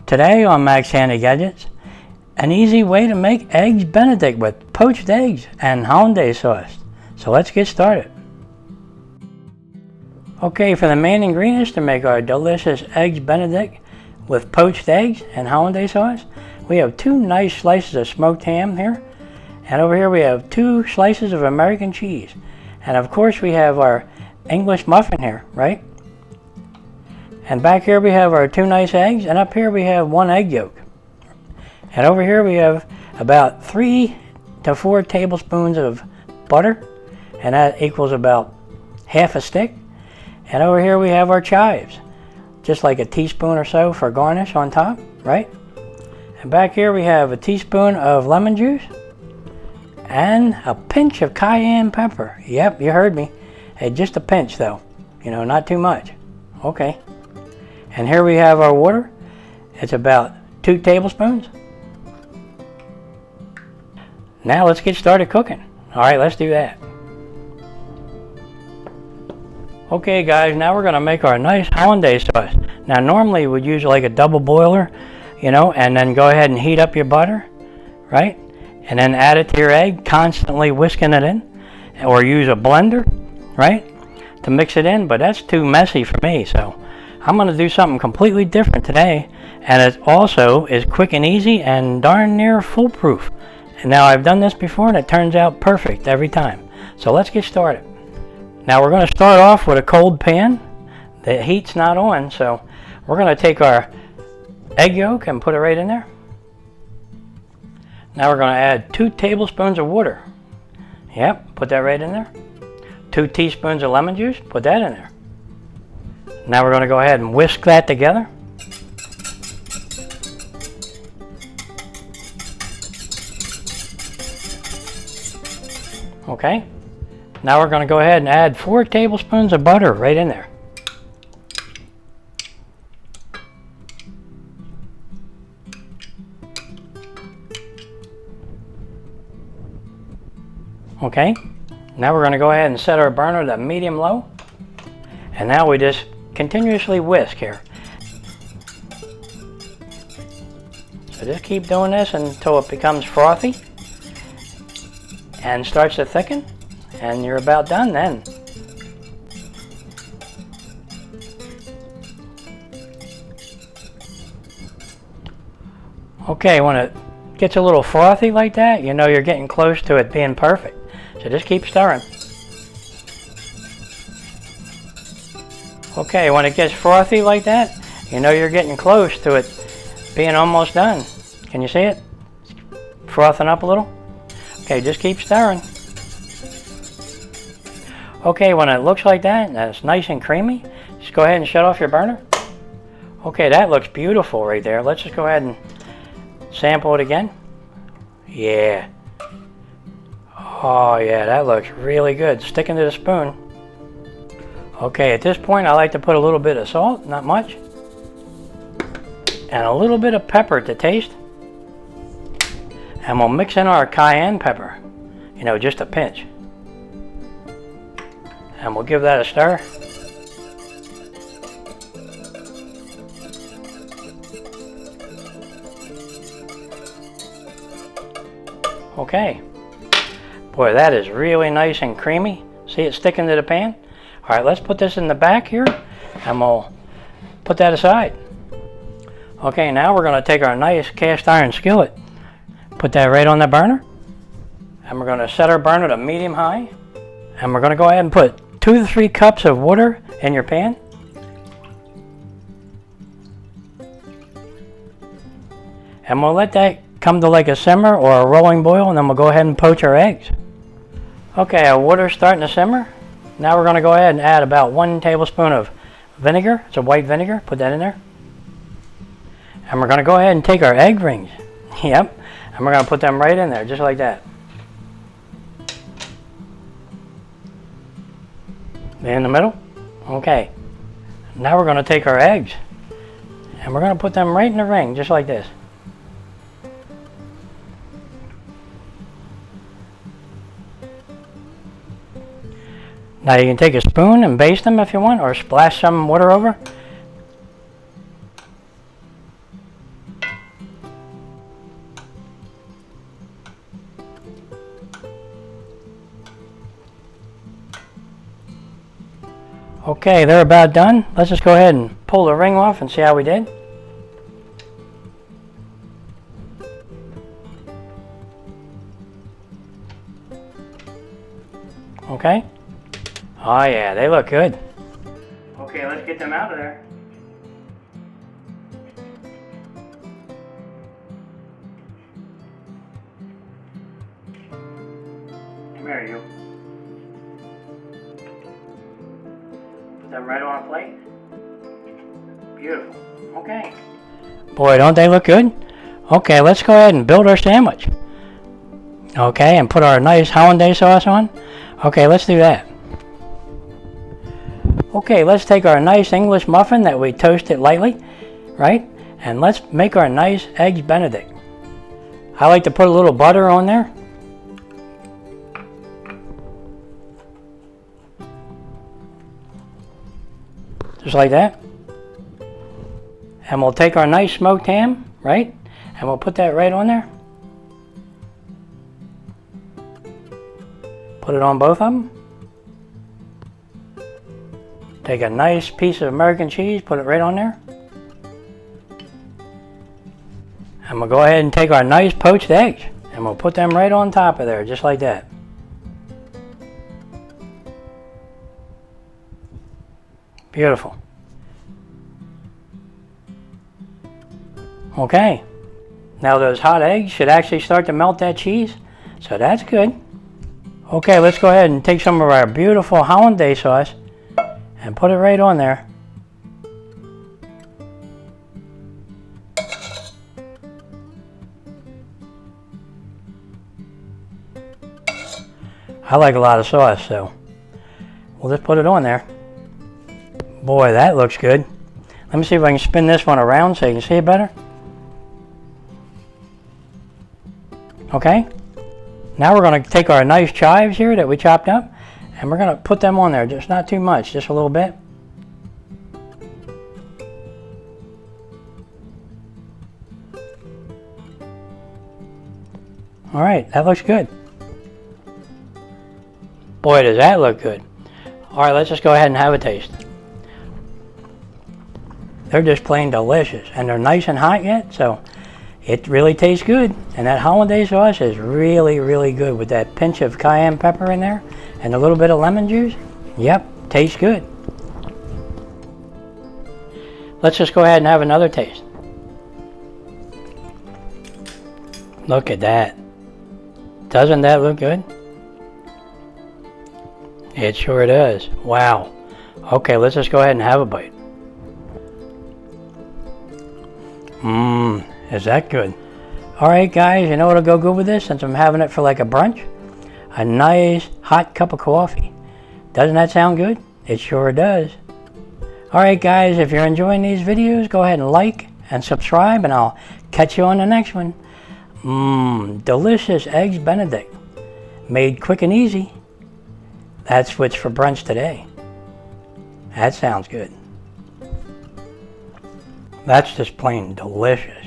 Today on Max Handy Gadgets, an easy way to make eggs Benedict with poached eggs and Hollandaise sauce. So let's get started. Okay, for the main ingredients to make our delicious eggs Benedict with poached eggs and Hollandaise sauce, we have 2 nice slices of smoked ham here, and over here we have 2 slices of American cheese, and of course we have our English muffin here, right? And back here we have our 2 nice eggs, and up here we have 1 egg yolk. And over here we have about 3 to 4 tablespoons of butter, and that equals about half a stick. And over here we have our chives, just like a teaspoon or so for garnish on top, right? And back here we have a teaspoon of lemon juice and a pinch of cayenne pepper. Yep, you heard me. Hey, just a pinch though, you know, not too much. Okay. And here we have our water. It's about 2 tablespoons. Now let's get started cooking. All right, let's do that. Okay guys, now we're gonna make our nice Hollandaise sauce. Now normally we'd use like a double boiler, you know, and then go ahead and heat up your butter, right? And then add it to your egg, constantly whisking it in, or use a blender, right, to mix it in, but that's too messy for me, so I'm going to do something completely different today, and it also is quick and easy and darn near foolproof. And now I've done this before and it turns out perfect every time. So let's get started. Now we're going to start off with a cold pan. The heat's not on, so we're going to take our egg yolk and put it right in there. Now we're going to add 2 tablespoons of water. Yep, put that right in there. 2 teaspoons of lemon juice, put that in there. Now we're going to go ahead and whisk that together. Okay. Now we're going to go ahead and add 4 tablespoons of butter right in there. Okay. Now we're going to go ahead and set our burner to medium-low. And now we just continuously whisk here. So just keep doing this until it becomes frothy and starts to thicken, and you're about done then. Okay, when it gets a little frothy like that, you know you're getting close to it being perfect. So just keep stirring. Okay, when it gets frothy like that, you know you're getting close to it being almost done. Can you see it? It's frothing up a little. Okay, just keep stirring. Okay, when it looks like that, and it's nice and creamy, just go ahead and shut off your burner. Okay, that looks beautiful right there. Let's just go ahead and sample it again. Yeah. Oh yeah, that looks really good. Sticking to the spoon. Okay, at this point I like to put a little bit of salt, not much, and a little bit of pepper to taste. And we'll mix in our cayenne pepper, you know, just a pinch. And we'll give that a stir. Okay. Boy, that is really nice and creamy. See it sticking to the pan? All right, let's put this in the back here, and we'll put that aside. Okay, now we're going to take our nice cast iron skillet, put that right on the burner, and we're going to set our burner to medium-high, and we're going to go ahead and put 2 to 3 cups of water in your pan. And we'll let that come to like a simmer or a rolling boil, and then we'll go ahead and poach our eggs. Okay, our water's starting to simmer. Now we're going to go ahead and add about 1 tablespoon of vinegar. It's a white vinegar. Put that in there. And we're going to go ahead and take our egg rings. Yep. And we're going to put them right in there, just like that. In the middle. Okay. Now we're going to take our eggs, and we're going to put them right in the ring, just like this. Now you can take a spoon and baste them if you want, or splash some water over. Okay, they're about done. Let's just go ahead and pull the ring off and see how we did. Okay. Oh yeah, they look good. Okay, let's get them out of there. Come here, you. Put them right on a plate. Beautiful. Okay. Boy, don't they look good? Okay, let's go ahead and build our sandwich. Okay, and put our nice Hollandaise sauce on. Okay, let's do that. Okay, let's take our nice English muffin that we toasted lightly, right? And let's make our nice eggs Benedict. I like to put a little butter on there. Just like that. And we'll take our nice smoked ham, right? And we'll put that right on there. Put it on both of them. Take a nice piece of American cheese, put it right on there. And we'll go ahead and take our nice poached eggs and we'll put them right on top of there, just like that. Beautiful. Okay. Now those hot eggs should actually start to melt that cheese, so that's good. Okay, let's go ahead and take some of our beautiful Hollandaise sauce and put it right on there. I like a lot of sauce, so we'll just put it on there. Boy, that looks good. Let me see if I can spin this one around so you can see it better. Okay. Now we're going to take our nice chives here that we chopped up and we're going to put them on there, just not too much, just a little bit. All right, that looks good. Boy, does that look good. All right, let's just go ahead and have a taste. They're just plain delicious and they're nice and hot yet, so it really tastes good. And that Hollandaise sauce is really, really good with that pinch of cayenne pepper in there and a little bit of lemon juice. Yep, tastes good. Let's just go ahead and have another taste. Look at that. Doesn't that look good? It sure does. Wow. Okay, let's just go ahead and have a bite. Is that good? Alright guys, you know what'll go good with this since I'm having it for like a brunch? A nice hot cup of coffee. Doesn't that sound good? It sure does. Alright guys, if you're enjoying these videos, go ahead and like and subscribe and I'll catch you on the next one. Delicious eggs Benedict. Made quick and easy. That's what's for brunch today. That sounds good. That's just plain delicious.